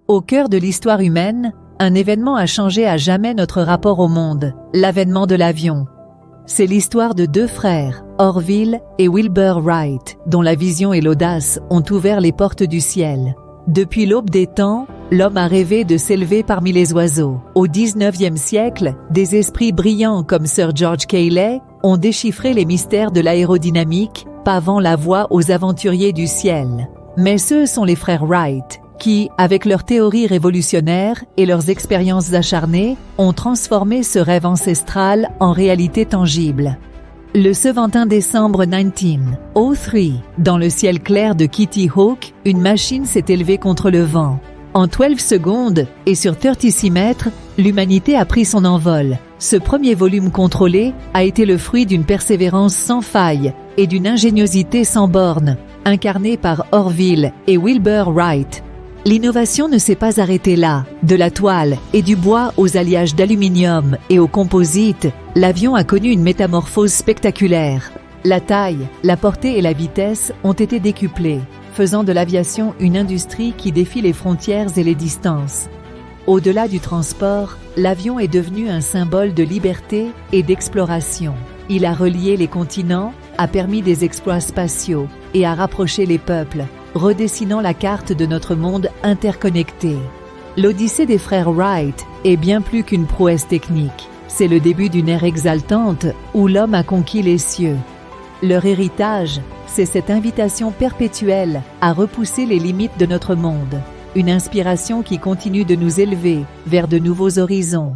Au cœur de l'histoire humaine, un événement a changé à jamais notre rapport au monde, l'avènement de l'avion. C'est l'histoire de deux frères, Orville et Wilbur Wright, dont la vision et l'audace ont ouvert les portes du ciel. Depuis l'aube des temps, l'homme a rêvé de s'élever parmi les oiseaux. Au XIXe siècle, des esprits brillants comme Sir George Cayley ont déchiffré les mystères de l'aérodynamique, pavant la voie aux aventuriers du ciel. Mais ce sont les frères Wright qui, avec leurs théories révolutionnaires et leurs expériences acharnées, ont transformé ce rêve ancestral en réalité tangible. Le 21 décembre 1903, dans le ciel clair de Kitty Hawk, une machine s'est élevée contre le vent. En 12 secondes, et sur 36 mètres, l'humanité a pris son envol. Ce premier volume contrôlé a été le fruit d'une persévérance sans faille et d'une ingéniosité sans bornes, incarnée par Orville et Wilbur Wright. L'innovation ne s'est pas arrêtée là. De la toile et du bois aux alliages d'aluminium et au composite, l'avion a connu une métamorphose spectaculaire. La taille, la portée et la vitesse ont été décuplées, faisant de l'aviation une industrie qui défie les frontières et les distances. Au-delà du transport, l'avion est devenu un symbole de liberté et d'exploration. Il a relié les continents, a permis des exploits spatiaux et a rapproché les peuples, redessinant la carte de notre monde interconnecté. L'Odyssée des frères Wright est bien plus qu'une prouesse technique. C'est le début d'une ère exaltante où l'homme a conquis les cieux. Leur héritage, c'est cette invitation perpétuelle à repousser les limites de notre monde. Une inspiration qui continue de nous élever vers de nouveaux horizons.